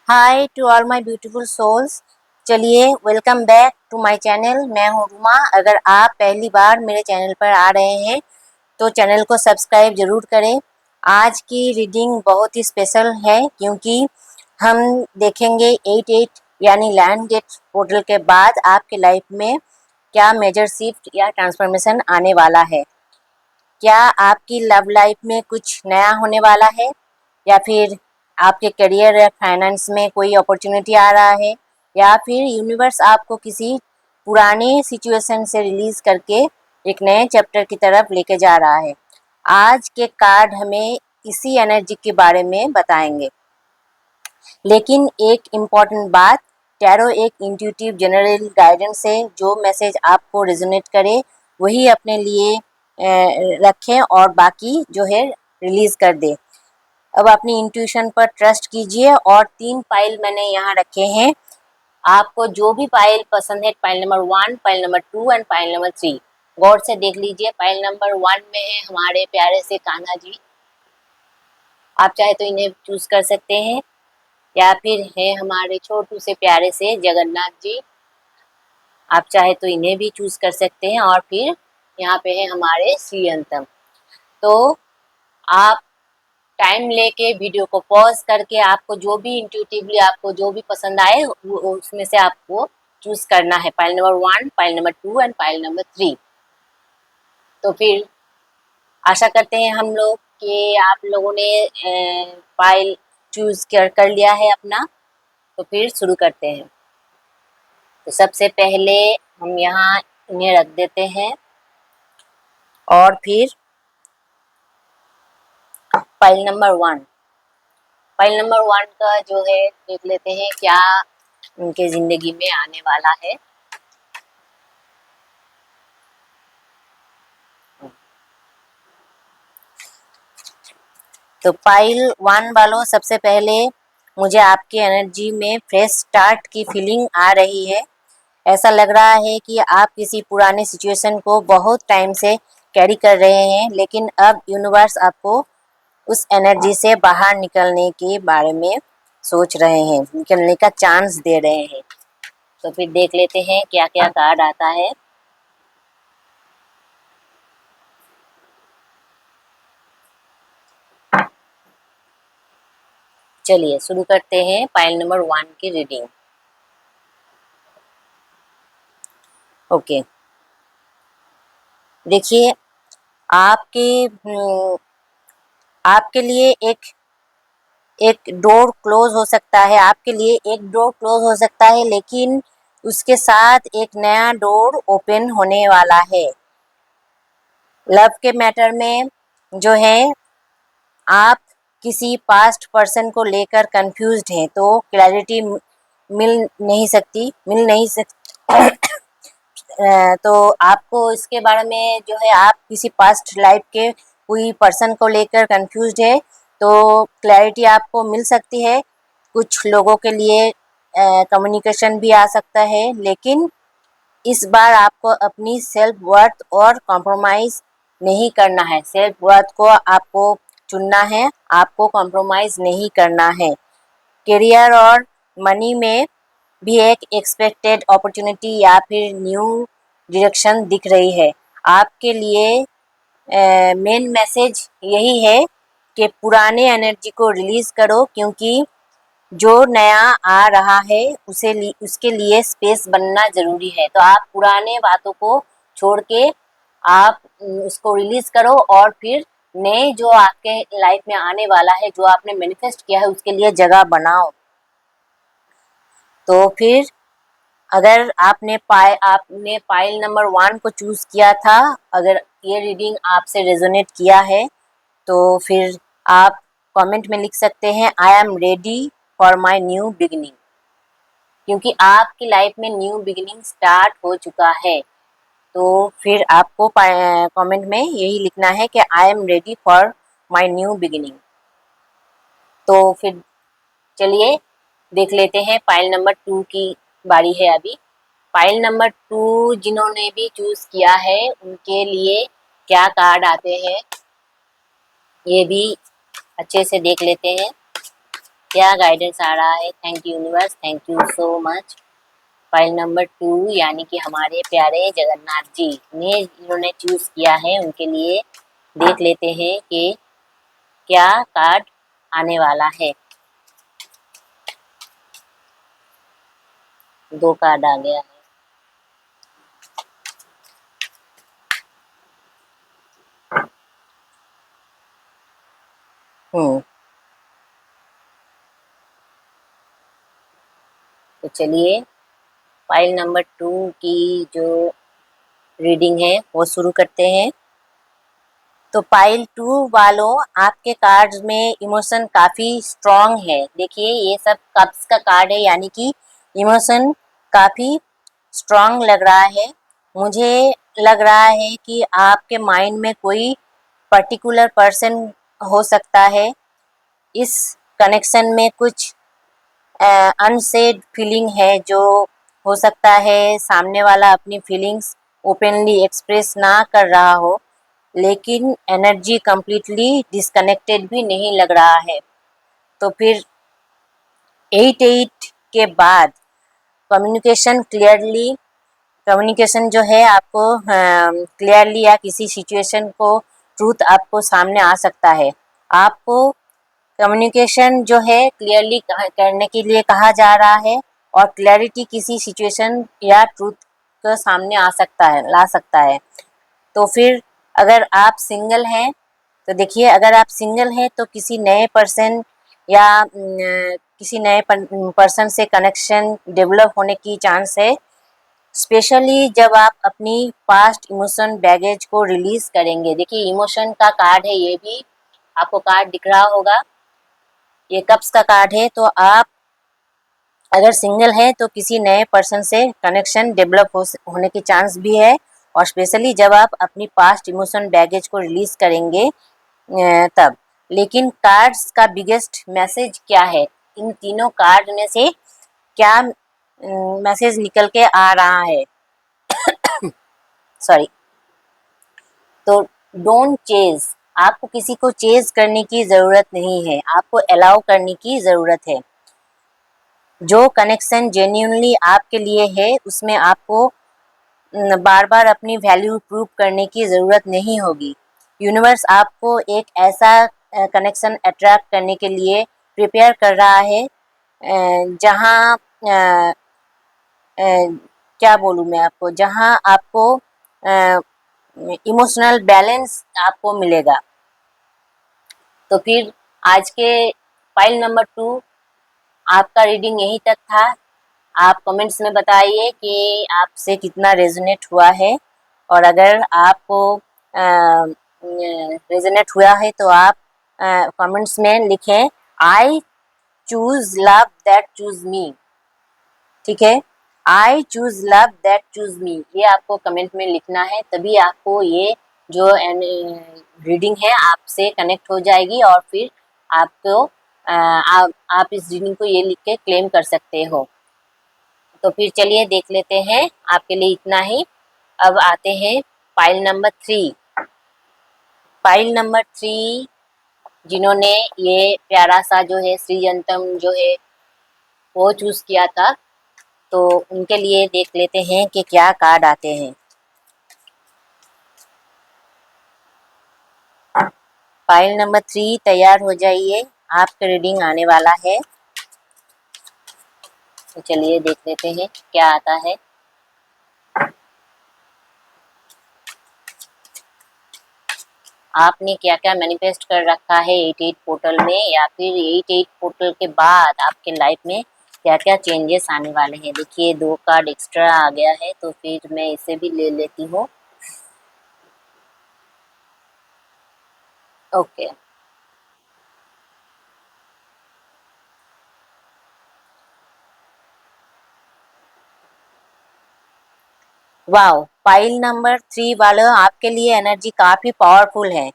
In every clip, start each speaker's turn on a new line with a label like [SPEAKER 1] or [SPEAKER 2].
[SPEAKER 1] Hi to all my beautiful souls. चलिए welcome back to my channel. मैं हूँ रुमा। अगर आप पहली बार मेरे चैनल पर आ रहे हैं तो चैनल को सब्सक्राइब ज़रूर करें। आज की रीडिंग बहुत ही स्पेशल है क्योंकि हम देखेंगे 88 यानी लैंड गेट पोर्टल के बाद आपके लाइफ में क्या मेजर शिफ्ट या ट्रांसफॉर्मेशन आने वाला है। क्या आपकी लव लाइफ में कुछ नया होने वाला है या फिर आपके करियर या फाइनेंस में कोई अपॉर्चुनिटी आ रहा है या फिर यूनिवर्स आपको किसी पुराने सिचुएशन से रिलीज करके एक नए चैप्टर की तरफ लेके जा रहा है। आज के कार्ड हमें इसी एनर्जी के बारे में बताएंगे। लेकिन एक इम्पॉर्टेंट बात, टैरो एक इंट्यूटिव जनरल गाइडेंस है। जो मैसेज आपको रेजोनेट करे वही अपने लिए रखें और बाकी जो है रिलीज कर दे। अब अपनी इंट्यूशन पर ट्रस्ट कीजिए। और 3 पाइल मैंने यहाँ रखे हैं। आपको जो भी पाइल पसंद है, pile number 1, pile number 2 and pile number 3 गौर से देख लीजिए। पाइल नंबर 1 में है हमारे प्यारे से कान्हा जी। आप चाहे तो इन्हें चूज कर सकते हैं या फिर है हमारे छोटू से प्यारे से जगन्नाथ जी। आप चाहे तो इन्हें भी चूज कर सकते हैं। और फिर यहाँ पे है हमारे श्री अंतम। तो आप टाइम लेके वीडियो को पॉज करके आपको जो भी इंट्यूटिवली आपको जो भी पसंद आए उसमें से आपको चूज करना है। Pile number 1, pile number 2 and pile number 3। तो फिर आशा करते हैं हम लोग कि आप लोगों ने पाइल चूज कर लिया है अपना। तो फिर शुरू करते हैं। तो सबसे पहले हम यहाँ इन्हें रख देते हैं और फिर पाइल नंबर 1, पाइल नंबर 1 का जो है देख लेते हैं क्या उनके जिंदगी में आने वाला है। तो पाइल 1 वालों, सबसे पहले मुझे आपकी एनर्जी में फ्रेश स्टार्ट की फीलिंग आ रही है। ऐसा लग रहा है कि आप किसी पुराने सिचुएशन को बहुत टाइम से कैरी कर रहे हैं, लेकिन अब यूनिवर्स आपको उस एनर्जी से बाहर निकलने के बारे में सोच रहे हैं, निकलने का चांस दे रहे हैं। तो फिर देख लेते हैं क्या क्या कार्ड आता है। चलिए शुरू करते हैं पाइल नंबर 1 की रीडिंग। ओके, देखिए आपके लिए एक डोर क्लोज हो सकता है। आपके लिए एक डोर क्लोज हो सकता है, लेकिन उसके साथ एक नया डोर ओपन होने वाला है। लव के मैटर में जो है आप किसी पास्ट पर्सन को लेकर कंफ्यूज्ड हैं, तो क्लैरिटी मिल नहीं सकती। तो आपको इसके बारे में जो है आप किसी पास्ट लाइफ के कोई पर्सन को लेकर कंफ्यूज्ड है तो क्लैरिटी आपको मिल सकती है। कुछ लोगों के लिए कम्युनिकेशन भी आ सकता है, लेकिन इस बार आपको अपनी सेल्फ वर्थ और कॉम्प्रोमाइज़ नहीं करना है। सेल्फ वर्थ को आपको चुनना है, आपको कॉम्प्रोमाइज़ नहीं करना है। करियर और मनी में भी एक एक्सपेक्टेड अपॉर्चुनिटी या फिर न्यू डायरेक्शन दिख रही है। आपके लिए मेन मैसेज यही है कि पुराने एनर्जी को रिलीज़ करो, क्योंकि जो नया आ रहा है उसके लिए स्पेस बनना ज़रूरी है। तो आप पुराने बातों को छोड़ के आप उसको रिलीज़ करो और फिर नए जो आपके लाइफ में आने वाला है, जो आपने मैनिफेस्ट किया है, उसके लिए जगह बनाओ। तो फिर अगर आपने पाइल नंबर 1 को चूज़ किया था, अगर ये रीडिंग आपसे रेजोनेट किया है तो फिर आप कमेंट में लिख सकते हैं आई am ready for my new beginning, क्योंकि आपकी लाइफ में न्यू बिगिनिंग स्टार्ट हो चुका है। तो फिर आपको कमेंट में यही लिखना है कि आई am ready for my new beginning. तो फिर चलिए देख लेते हैं। पाइल नंबर 2 की बारी है अभी। पाइल नंबर 2 जिन्होंने भी चूज किया है उनके लिए क्या कार्ड आते हैं ये भी अच्छे से देख लेते हैं। क्या गाइडेंस आ रहा है। Thank you universe, thank you so much. File number 2 यानी कि हमारे प्यारे जगन्नाथ जी ने इन्होंने चूज किया है, उनके लिए देख लेते हैं कि क्या कार्ड आने वाला है। 2 कार्ड आ गया है। तो चलिए फाइल नंबर 2 की जो रीडिंग है वो शुरू करते हैं। तो पाइल 2 वालों, आपके कार्ड्स में इमोशन काफी स्ट्रांग है। देखिए ये सब कप्स का कार्ड है, यानी कि इमोशन काफी स्ट्रांग लग रहा है। मुझे लग रहा है कि आपके माइंड में कोई पर्टिकुलर पर्सन हो सकता है। इस कनेक्शन में कुछ अनसेड फीलिंग है, जो हो सकता है सामने वाला अपनी फीलिंग्स ओपनली एक्सप्रेस ना कर रहा हो, लेकिन एनर्जी कंप्लीटली डिस्कनेक्टेड भी नहीं लग रहा है। तो फिर 8-8 के बाद कम्युनिकेशन जो है आपको क्लियरली या किसी सिचुएशन को ट्रूथ आपको सामने आ सकता है। आपको कम्युनिकेशन जो है क्लियरली करने के लिए कहा जा रहा है, और क्लैरिटी किसी सिचुएशन या ट्रूथ के सामने आ सकता है, ला सकता है। तो फिर अगर आप सिंगल हैं, तो देखिए अगर आप सिंगल हैं तो किसी नए पर्सन या किसी नए पर्सन से कनेक्शन डेवलप होने की चांस है, स्पेशली जब आप अपनी पास्ट इमोशन बैगेज को रिलीज करेंगे। देखिए इमोशन का कार्ड है, ये भी आपको कार्ड दिख रहा होगा, ये कप्स का कार्ड है। तो आप अगर सिंगल हैं तो किसी नए पर्सन से कनेक्शन डेवलप होने की चांस भी है, और स्पेशली जब आप अपनी पास्ट इमोशन बैगेज को रिलीज करेंगे तब। लेकिन कार्ड्स का बिगेस्ट मैसेज क्या है, इन तीनों कार्ड में से क्या मैसेज निकल के आ रहा है। सॉरी। तो डोंट चेज, आपको किसी को चेज करने की जरूरत नहीं है, आपको अलाउ करने की जरूरत है। जो कनेक्शन जेन्युइनली आपके लिए है, उसमें आपको बार बार अपनी वैल्यू प्रूव करने की ज़रूरत नहीं होगी। यूनिवर्स आपको एक ऐसा कनेक्शन अट्रैक्ट करने के लिए प्रिपेयर कर रहा है, जहाँ क्या बोलूँ मैं आपको, जहाँ आपको इमोशनल बैलेंस आपको मिलेगा। तो फिर आज के फाइल नंबर 2 आपका रीडिंग यहीं तक था। आप कमेंट्स में बताइए कि आपसे कितना रेजोनेट हुआ है, और अगर आपको रेजोनेट हुआ है तो आप कमेंट्स में लिखें I choose love that choose me. ठीक है, I choose love that choose me, ये आपको कमेंट में लिखना है, तभी आपको ये जो रीडिंग है आपसे कनेक्ट हो जाएगी, और फिर आपको आप इस रीडिंग को ये लिख के क्लेम कर सकते हो। तो फिर चलिए देख लेते हैं, आपके लिए इतना ही। अब आते हैं फाइल नंबर 3। फाइल नंबर 3 जिन्होंने ये प्यारा सा जो है श्रीयंतम जो है वो चूज किया था, तो उनके लिए देख लेते हैं कि क्या कार्ड आते हैं। फाइल नंबर 3 तैयार हो जाइए, आपका रीडिंग आने वाला है। तो चलिए देख लेते हैं क्या आता है। आपने क्या क्या मैनिफेस्ट कर रखा है 88 पोर्टल में, या फिर 88 पोर्टल के बाद आपके लाइफ में क्या क्या चेंजेस आने वाले हैं। देखिए 2 कार्ड एक्स्ट्रा आ गया है, तो फिर मैं इसे भी ले लेती हूँ। ओके, वाओ, फाइल नंबर 3 वालों, आपके लिए एनर्जी काफी पावरफुल है।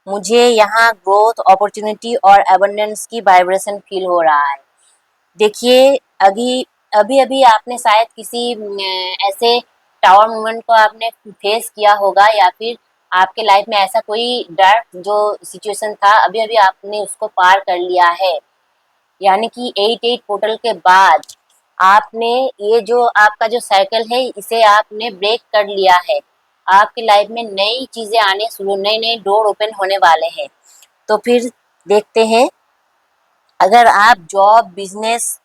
[SPEAKER 1] मुझे यहाँ ग्रोथ, अपॉर्चुनिटी और एबंडेंस की वाइब्रेशन फील हो रहा है। देखिए अभी अभी अभी आपने शायद किसी ऐसे टावर मूवमेंट को आपने फेस किया होगा, या फिर आपके लाइफ में ऐसा कोई डार्क जो सिचुएशन था, अभी अभी आपने उसको पार कर लिया है, यानी कि 88 पोर्टल के बाद आपने ये जो आपका जो साइकिल है इसे आपने ब्रेक कर लिया है। आपकी लाइफ में नई चीजें आने शुरू, नए नए डोर ओपन होने वाले हैं। तो फिर देखते हैं, अगर आप जॉब, बिजनेस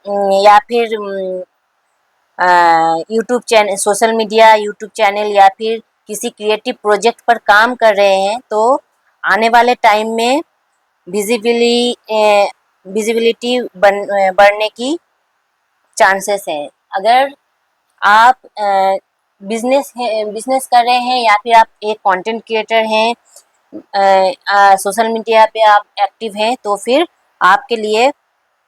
[SPEAKER 1] या फिर YouTube channel, social media, YouTube channel या फिर किसी क्रिएटिव प्रोजेक्ट पर काम कर रहे हैं, तो आने वाले टाइम में विजिबिलिटी बढ़ने की चांसेस हैं। अगर आप बिजनेस कर रहे हैं या फिर आप एक कंटेंट क्रिएटर हैं, सोशल मीडिया पे आप एक्टिव हैं, तो फिर आपके लिए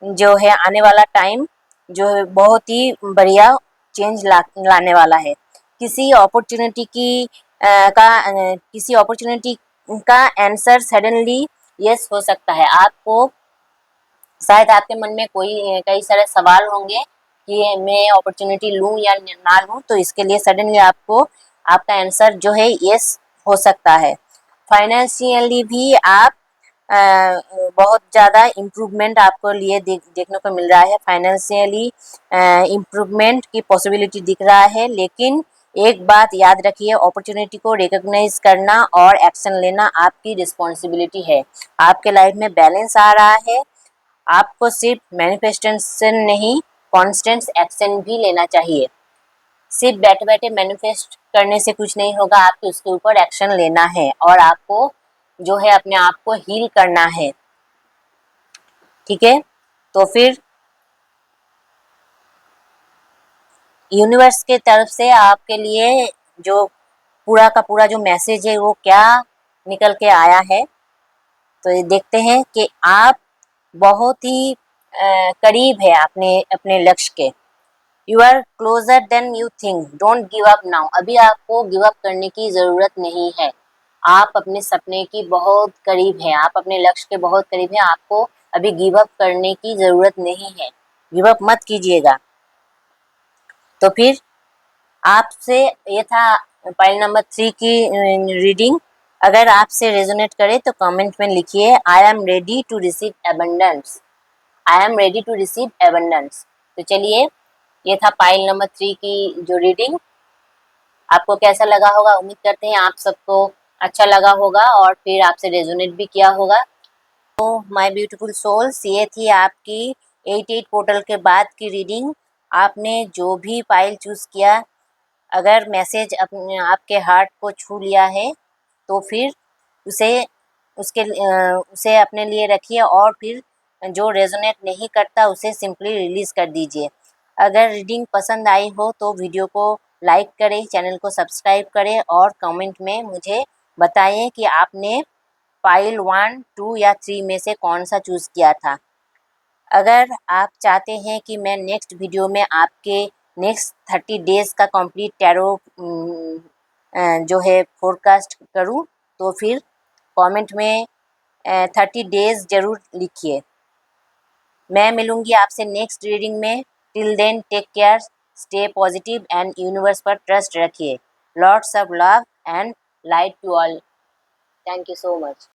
[SPEAKER 1] जो है आने वाला टाइम जो है बहुत ही बढ़िया चेंज लाने वाला है। किसी अपॉर्चुनिटी किसी अपॉर्चुनिटी का आंसर सडनली यस हो सकता है। आपको शायद आपके मन में कई सारे सवाल होंगे कि मैं अपॉर्चुनिटी लूं या ना लूं, तो इसके लिए सडनली आपको आपका आंसर जो है यस हो सकता है। फाइनेंशियली भी आप बहुत ज़्यादा इम्प्रूवमेंट आपको लिए देखने को मिल रहा है। फाइनेंशियली इम्प्रूवमेंट की पॉसिबिलिटी दिख रहा है, लेकिन एक बात याद रखिए, अपॉर्चुनिटी को रिकॉग्नाइज करना और एक्शन लेना आपकी रिस्पॉन्सिबिलिटी है। आपके लाइफ में बैलेंस आ रहा है, आपको सिर्फ मैनिफेस्टेशन नहीं, कॉन्स्टेंट एक्शन भी लेना चाहिए। सिर्फ बैठे बैठे मैनिफेस्ट करने से कुछ नहीं होगा, आपको उसके ऊपर एक्शन लेना है और आपको जो है अपने आप को हील करना है। ठीक है, तो फिर यूनिवर्स के तरफ से आपके लिए जो पूरा का पूरा जो मैसेज है वो क्या निकल के आया है, तो ये देखते हैं कि आप बहुत ही करीब है अपने अपने लक्ष्य के। You are closer than you think, don't give up now. अभी आपको गिव अप करने की ज़रूरत नहीं है। आप अपने सपने की बहुत करीब हैं, आप अपने लक्ष्य के बहुत करीब हैं। आपको अभी गिव अप करने की ज़रूरत नहीं है, गिव अप मत कीजिएगा। तो फिर आपसे ये था पाइल नंबर 3 की रीडिंग। अगर आपसे रेजोनेट करे तो कमेंट में लिखिए, I am ready to receive abundance, I am ready to receive abundance. तो चलिए, ये था पाइल नंबर 3 की जो रीडिंग। आपको कैसा लगा होगा, उम्मीद करते हैं आप सबको अच्छा लगा होगा और फिर आपसे रेजोनेट भी किया होगा। तो माय ब्यूटीफुल सोल्स, ये थी आपकी 88 पोर्टल के बाद की रीडिंग। आपने जो भी पाइल चूज़ किया, अगर मैसेज अपने आपके हार्ट को छू लिया है, तो फिर उसे उसे अपने लिए रखिए और फिर जो रेजोनेट नहीं करता उसे सिंपली रिलीज़ कर दीजिए। अगर रीडिंग पसंद आई हो तो वीडियो को लाइक करें, चैनल को सब्सक्राइब करें और कमेंट में मुझे बताएं कि आपने पाइल 1, 2 या 3 में से कौन सा चूज़ किया था। अगर आप चाहते हैं कि मैं नेक्स्ट वीडियो में आपके नेक्स्ट 30 डेज़ का कंप्लीट टैरो जो है फोरकास्ट करूं, तो फिर कमेंट में 30 डेज़ ज़रूर लिखिए। मैं मिलूंगी आपसे नेक्स्ट रीडिंग में। Till then take care, stay positive and universe पर ट्रस्ट रखिए। Lots of love and light to all. Thank you so much.